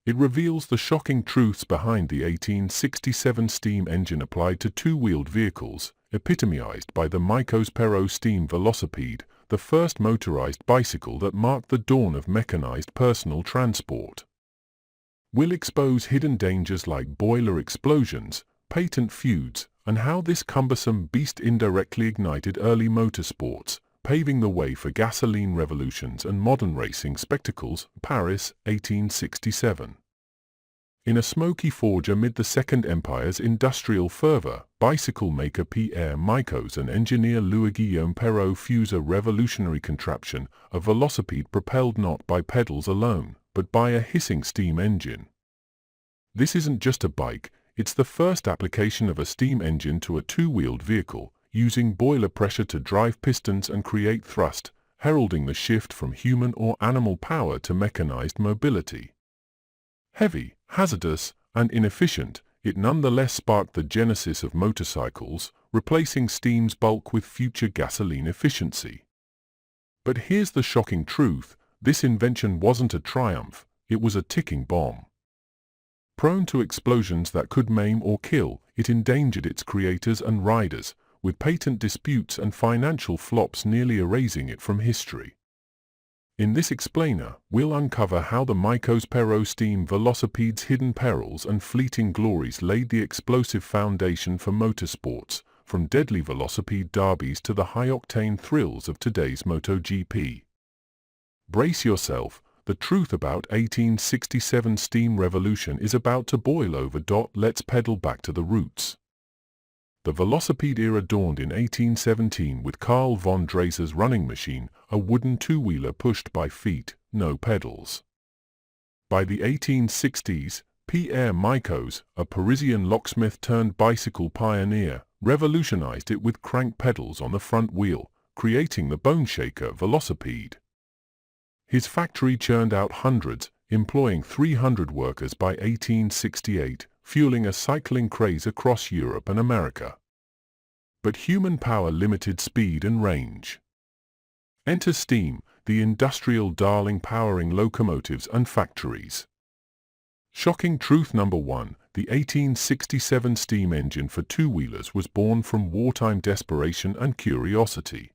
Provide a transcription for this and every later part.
It reveals the shocking truths behind the 1867 steam engine applied to two-wheeled vehicles, epitomized by the Micos-Perrot steam velocipede, the first motorized bicycle that marked the dawn of mechanized personal transport. We'll expose hidden dangers like boiler explosions, patent feuds, and how this cumbersome beast indirectly ignited early motorsports, paving the way for gasoline revolutions and modern racing spectacles. Paris, 1867. In a smoky forge amid the Second Empire's industrial fervor, bicycle maker Pierre Micos and engineer Louis-Guillaume Perrot fuse a revolutionary contraption, a velocipede propelled not by pedals alone, but by a hissing steam engine. This isn't just a bike, it's the first application of a steam engine to a two-wheeled vehicle, using boiler pressure to drive pistons and create thrust, heralding the shift from human or animal power to mechanized mobility. Heavy, hazardous, and inefficient, it nonetheless sparked the genesis of motorcycles, replacing steam's bulk with future gasoline efficiency. But here's the shocking truth: this invention wasn't a triumph, it was a ticking bomb. Prone to explosions that could maim or kill, it endangered its creators and riders, with patent disputes and financial flops nearly erasing it from history. In this explainer, we'll uncover how the Micos-Perrot steam velocipede's hidden perils and fleeting glories laid the explosive foundation for motorsports, from deadly velocipede derbies to the high-octane thrills of today's MotoGP. Brace yourself, the truth about 1867 steam revolution is about to boil over. Let's pedal back to the roots. The velocipede era dawned in 1817 with Carl von Dreiser's running machine, a wooden two-wheeler pushed by feet, no pedals. By the 1860s, Pierre Micos, a Parisian locksmith turned bicycle pioneer, revolutionized it with crank pedals on the front wheel, creating the bone-shaker velocipede. His factory churned out hundreds, employing 300 workers by 1868, fueling a cycling craze across Europe and America. But human power limited speed and range. Enter steam, the industrial darling powering locomotives and factories. Shocking truth number 1, the 1867 steam engine for two-wheelers was born from wartime desperation and curiosity.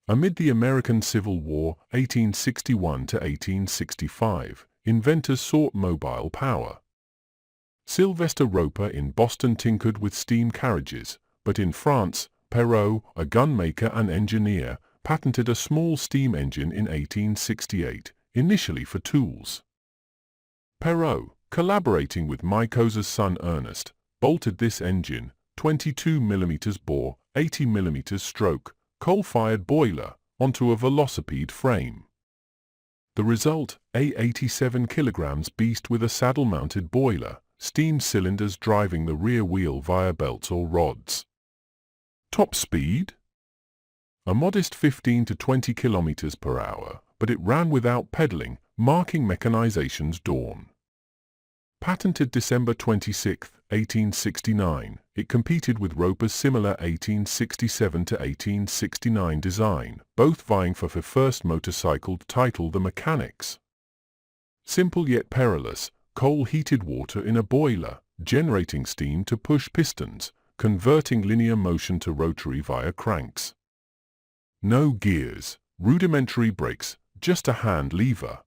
Amid the American Civil War, 1861 to 1865, inventors sought mobile power. Sylvester Roper in Boston tinkered with steam carriages, but in France, Perrot, a gunmaker and engineer, patented a small steam engine in 1868, initially for tools. Perrot, collaborating with Micos's son Ernest, bolted this engine, 22 mm bore, 80 mm stroke, coal-fired boiler, onto a velocipede frame. The result, a 87 kg beast with a saddle-mounted boiler, steam cylinders driving the rear wheel via belts or rods. Top speed? A modest 15 to 20 km per hour, but it ran without pedaling, marking mechanization's dawn. Patented December 26, 1869, it competed with Roper's similar 1867 to 1869 design, both vying for the first motorcycle title. The mechanics. Simple yet perilous, coal-heated water in a boiler, generating steam to push pistons, converting linear motion to rotary via cranks. No gears, rudimentary brakes, just a hand lever.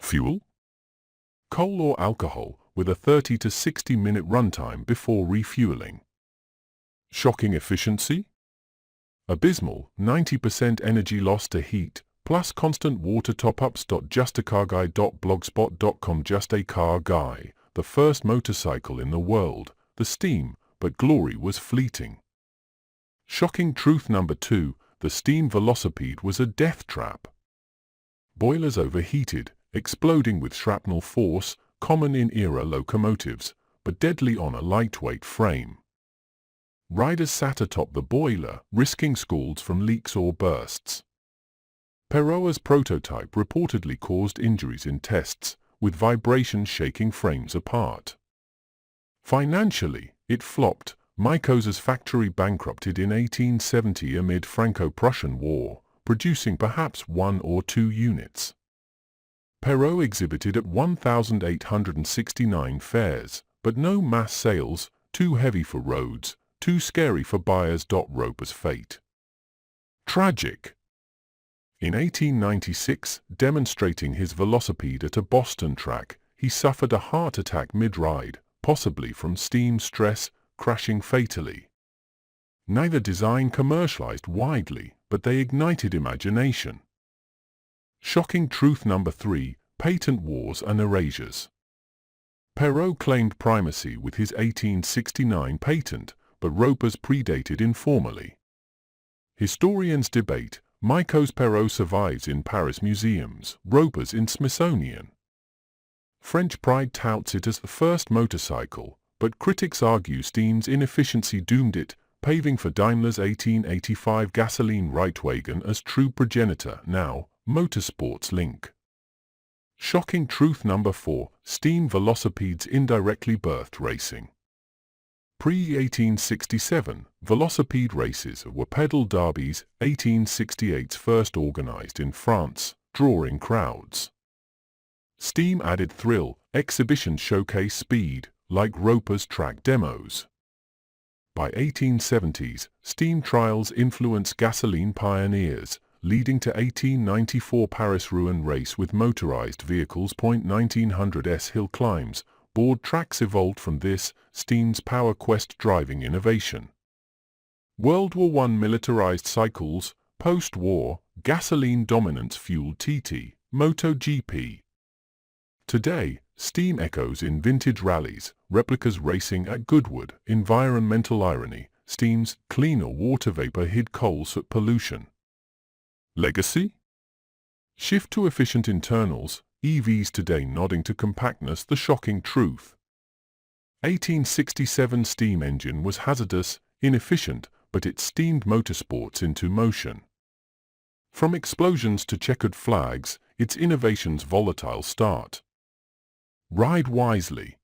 Fuel? Coal or alcohol, with a 30 to 60 minute runtime before refueling. Shocking efficiency? Abysmal, 90% energy loss to heat, plus constant water top-ups. Justacarguy.blogspot.com. Just a Car Guy, the first motorcycle in the world, the steam, but glory was fleeting. Shocking truth number 2, the steam velocipede was a death trap. Boilers overheated, exploding with shrapnel force, common in era locomotives, but deadly on a lightweight frame. Riders sat atop the boiler, risking scalds from leaks or bursts. Perrot's prototype reportedly caused injuries in tests, with vibrations shaking frames apart. Financially, it flopped. Micos's factory bankrupted in 1870 amid Franco-Prussian War, producing perhaps 1 or 2 units. Perrault exhibited at 1,869 fairs, but no mass sales, too heavy for roads, too scary for buyers. Roper's fate. Tragic. In 1896, demonstrating his velocipede at a Boston track, he suffered a heart attack mid-ride, possibly from steam stress, crashing fatally. Neither design commercialized widely, but they ignited imagination. Shocking truth number 3, patent wars and erasures. Perrault claimed primacy with his 1869 patent, but Roper's predated informally. Historians debate. Micos Perrault survives in Paris museums, Roper's in Smithsonian. French pride touts it as the first motorcycle, but critics argue Steam's inefficiency doomed it, paving for Daimler's 1885 gasoline Reitwagen as true progenitor. Now, motorsports link. Shocking truth number 4, steam velocipedes indirectly birthed racing. Pre-1867, velocipede races were pedal derbies, 1868's first organized in France, drawing crowds. Steam added thrill, exhibitions showcase speed, like Roper's track demos. By 1870s, steam trials influenced gasoline pioneers, leading to 1894 Paris-Rouen race with motorized vehicles. 1900s hill climbs, board tracks evolved from this, steam's power quest driving innovation. World War I militarized cycles, post-war, gasoline dominance fueled TT, MotoGP. Today, steam echoes in vintage rallies, replicas racing at Goodwood, environmental irony, steam's cleaner water vapor hid coal soot pollution. Legacy? Shift to efficient internals, EVs today nodding to compactness. The shocking truth. 1867 steam engine was hazardous, inefficient, but it steamed motorsports into motion. From explosions to checkered flags, its innovation's volatile start. Ride wisely.